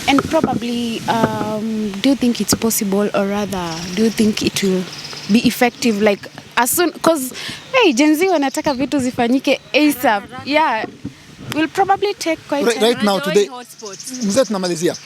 And probably, do you think it's possible, or rather, do you think it will be effective, like as soon, because hey, Gen Z wanataka vitu zifanyike ASAP. Yeah, will probably take quite right now today. Mzee tunamalizia.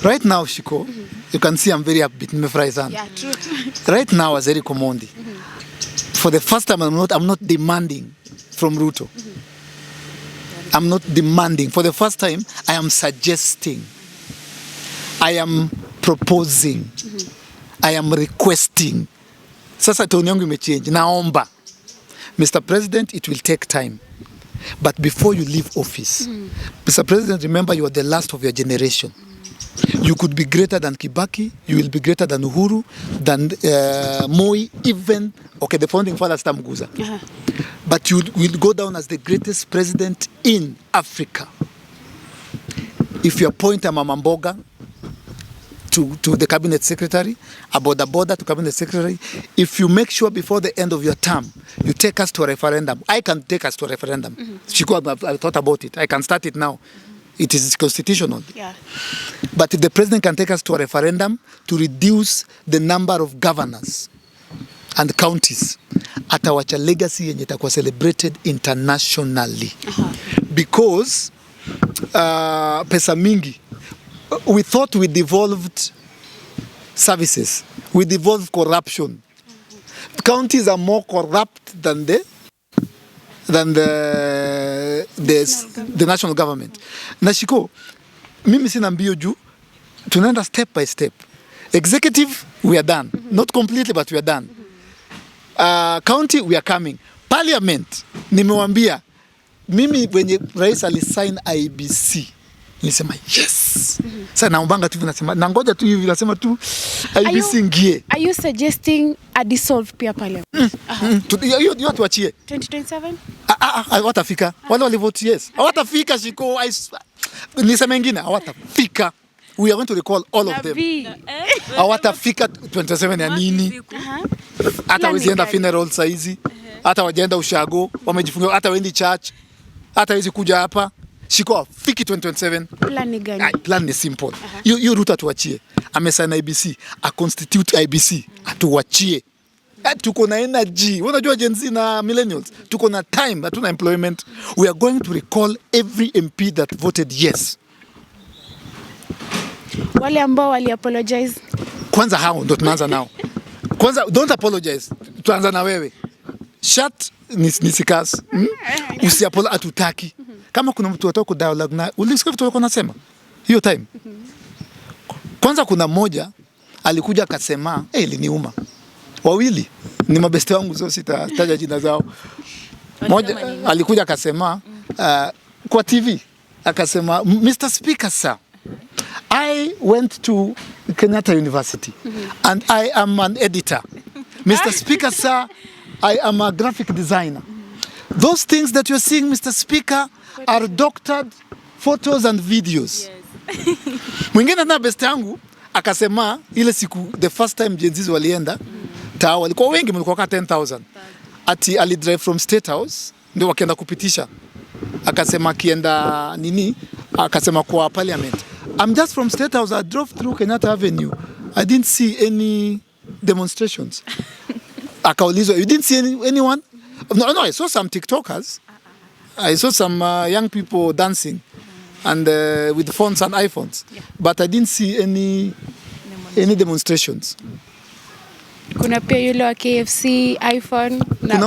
Right now, Shiko, you can see I'm very upbeat. Nimefurahi sana. Yeah, true. Right now, as Eric OMONDI, for the first time, I'm not demanding from Ruto. I'm not demanding. For the first time, I am suggesting. I am proposing. I am requesting. Sasa tone yangu imechange. Naomba. Mr. President, it will take time. But before you leave office, Mr. President, remember you are the last of your generation. You could be greater than Kibaki, you will be greater than Uhuru, than Moi, even, okay, the founding fathers Tamguza. But you will go down as the greatest president in Africa. If you appoint a Mama Mboga to the cabinet secretary, a border to cabinet secretary, if you make sure before the end of your term, you take us to a referendum. I can take us to a referendum. I thought about it. I can start it now. It is constitutional. Yeah. But if the president can take us to a referendum to reduce the number of governors and counties, atawacha legacy yenye itakuwa celebrated internationally. Because pesa mingi, we thought we devolved services, we devolved corruption. Counties are more corrupt than the national government. Nashiko, mimi sina mbio juu, tunaenda step by step. Executive, we are done. Not completely, but we are done. County, we are coming. Parliament, nimewambia, mimi wenye rais alisign IBC, nilisema yes. Sasa naombanga tu nasema, nangoja tu hivi nasema tu IBC ngie. Are you suggesting a dissolved pia parliament? Hiyo tuachie. 2027? Hawatafika. Wale walivote yes. Hawatafika Shiko. Nisema ingine, hawatafika. We are going to recall all of them. Hawatafika 27 ya nini? Hata wezienda funeral saizi. Hata wajaenda ushago, wamejifunga, hata wendi church. Hata wezi kuja hapa. Shiko, fiki 2027. Plan ni gani? Plan ni simple. Hiyo Ruto atuachie. Amesign IBC, a constitute IBC, atuachie. Tuko na energy. Unajua Gen Z na millennials, tuko na time, hatuna employment. We are going to recall every MP that voted yes. Wale ambao wali apologize. Kwanza hao ndo tunaanza nao. Kwanza don't apologize. Tuanza na wewe. Shut nisikas. Usiapologize, atutaki. Kama kuna mtu wataka dialogue na ulisikia vitu wako nasema hiyo time. Kwanza kuna mmoja alikuja akasema, iliniuma. Wawili ni mabeste wangu, sio sitataja jina zao. Mmoja alikuja akasema kwa TV akasema, Mr. Speaker sir, I went to Kenyatta University and I am an editor. Mr. Speaker sir, I am a graphic designer. Those things that you're seeing, Mr. Speaker, are doctored photos and videos. Mwingine na beste yangu akasema ile siku the first time Gen Z walienda tao walikuwa wengi, mlikuwa kama 10,000. Ati ali drive from State House ndio wakaenda kupitisha. Akasema kienda nini? Akasema kwa parliament. I'm just from State House. I drove through Kenyatta Avenue. I didn't see any demonstrations. Akaulizwa, you didn't see anyone? No, I saw some TikTokers. I saw some young people dancing and with phones and iPhones. Yeah. But I didn't see any demonstrations. Kuna pia yule wa KFC, iPhone na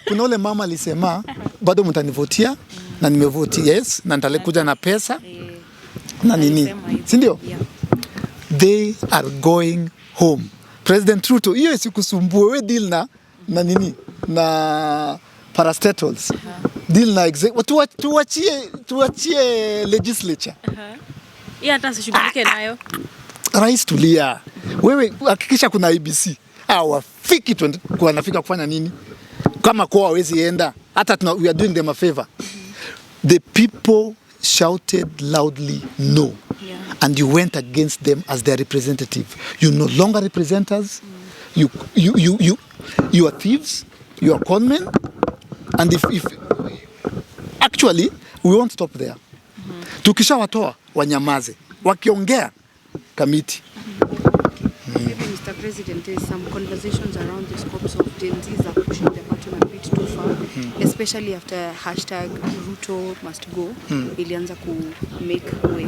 kuna ule mama alisema bado mtanivotia na nimevotia yes na nitalekuja na pesa na nini. Si ndio? Yeah. They are going home. President Ruto, hiyo isikusumbue, we deal na nini? Na parastatals. Deal na tuachie legislature. Yeah, hata sishughulike nayo. Rais tulia. Wewe hakikisha kuna IBC. Wafiki wanafika kufanya nini? Kama kwa hawezi enda, hata we are doing them a favor. The people shouted loudly no. Yeah. And you went against them as their representative. You no longer represent us. You are thieves. You are conmen. And if actually we won't stop there. Tukishawatoa wanyamaze. Wakiongea kamiti. Maybe Mr. President, there's some conversations around the scopes of Gen Zs are pushing the button a bit too far, especially after hashtag Ruto must go, ilianza ku make way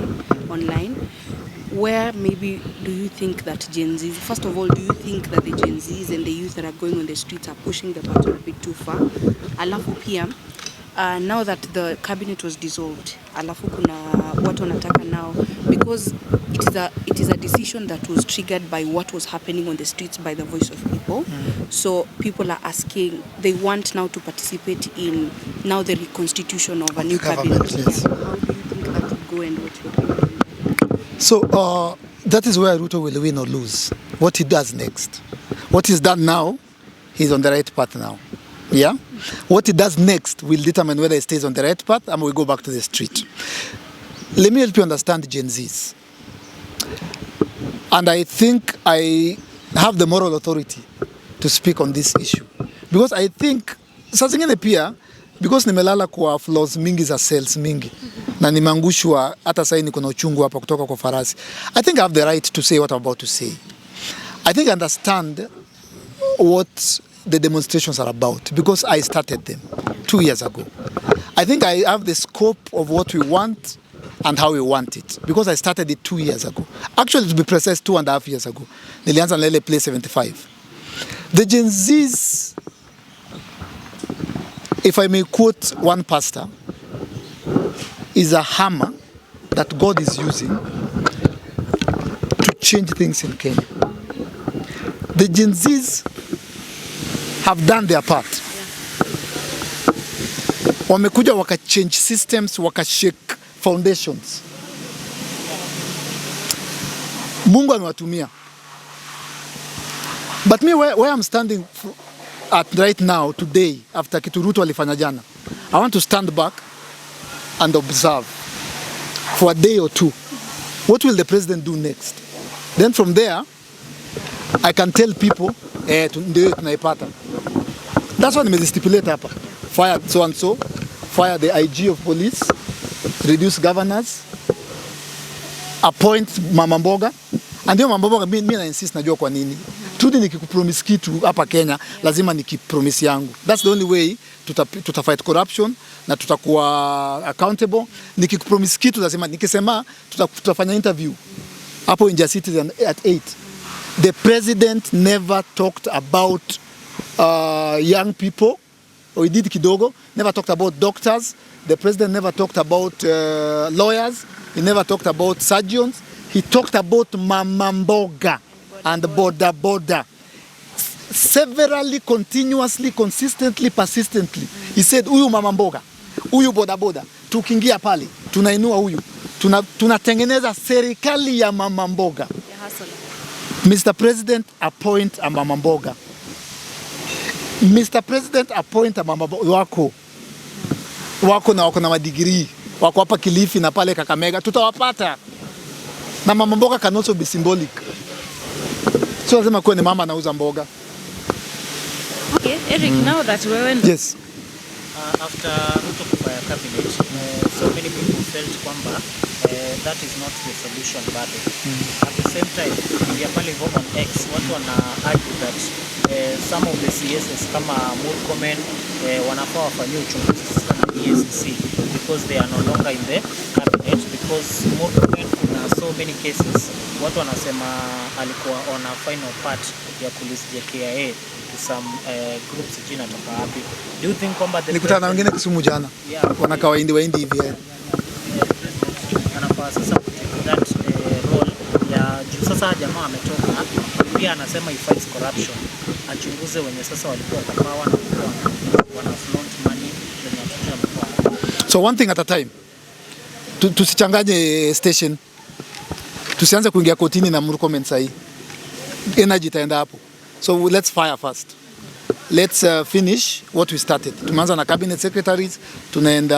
online. Where maybe do you think that Gen Zs, first of all, do you think that the Gen Zs and the youth that are going on the streets are pushing the button a bit too far? Alafu pia, now that the cabinet was dissolved, alafu kuna watu wanataka now, because it is a decision that was triggered by what was happening on the streets by the voice of people. So people are asking, they want now to participate in now the reconstitution of a new cabinet. Yes. How do you think that will go and what you're doing? So that is where Ruto will win or lose. What he does next. What he's done now, he's on the right path now. Yeah? What he does next will determine whether he stays on the right path and we go back to the street. Let me help you understand Gen Zs. And I think I have the moral authority to speak on this issue. Because I think, saa zingine pia, because nimelala kwa flaws mingi za cells mingi, na nimeangushwa hata sasa niko na uchungu hapa kutoka kwa farasi. I think I have the right to say what I'm about to say. I think I understand what the demonstrations are about because I started them 2 years ago. I think I have the scope of what we want and how we want it because I started it 2 years ago. Actually, to be precise, 2.5 years ago. Nilianza na ile Play 75. The Gen Zs, if I may quote one pastor, is a hammer that God is using to change things in Kenya. The Gen Zs have done their part. Wamekuja waka change systems, waka shake foundations. Mungu amewatumia. But me where I'm standing at right now, today, after kitu Ruto alifanya jana, I want to stand back and observe for a day or two. What will the president do next? Then from there, I can tell people, ndio tunaipata. That's what nimezistipulate hapa. Fire so and so, fire the IG of police, reduce governors, appoint Mama Mboga. And hiyo Mama Mboga mimi na insist najua kwa nini. Tudi nikikupromise kitu hapa Kenya, lazima nikipromise yangu. That's the only way tuta fight corruption na tutakuwa accountable. Nikikupromise kitu lazima nikisema tutafanya interview hapo in Citizen at 8. The president never talked about young people, or he did kidogo, never talked about doctors. The president never talked about lawyers. He never talked about surgeons. He talked about Mama Mboga and border. Severally, continuously, consistently, persistently. He said, huyu Mama Mboga, huyu boda, tukiingia pale, tunainua huyu. Tunatengeneza serikali ya Mama Mboga. Mr. President, appoint a Mama Mboga. Mr. President, appoint a Mama Mboga. Wako na madigrii. Wako hapa Kilifi na pale Kakamega. Tutawapata. Na Mama Mboga can also be symbolic. So lazima kuwe ni mama anauza mboga. Okay, Eric, now that wewe Yes. After Ruto kupaya cabinet, so many people felt kwamba that is not the solution bado. At the same time, ya pale on X, watu wana argue that some of the CSs kama Murkomen wanafaa wafanywe uchunguzi sana EACC because they are no longer in the cabinet because Murkomen kuna so many cases watu wanasema alikuwa on a final part ya police JKIA to some groups jina toka wapi. Do you think kwamba nikutana na wengine Kisumu jana? Yeah. Wanakaa waindi hivi. Anafaa sasa that role ya sasa jamaa ametoka pia anasema he fights corruption, achunguze wenye sasa walikuwa kwa power na wana flaunt money wenye watoto. So one thing at a time. Tusichanganye station. Tusianze kuingia kotini na Murkomen sahi. Energy itaenda hapo. So let's fire first. Let's finish what we started. Tumeanza na cabinet secretaries, tunaenda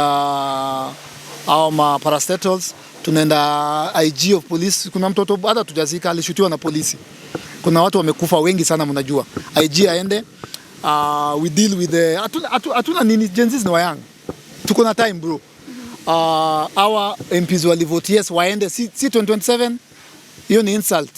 ma parastatals, tunaenda IG of police. Kuna mtoto hata tujazika alishutiwa na polisi. Kuna watu wamekufa wengi sana mnajua. IG aende, we deal with the atuna nini, Gen Zs ni wayang. Tuko na time bro. our MPs walivote yes waende, si 2027, hiyo ni insult.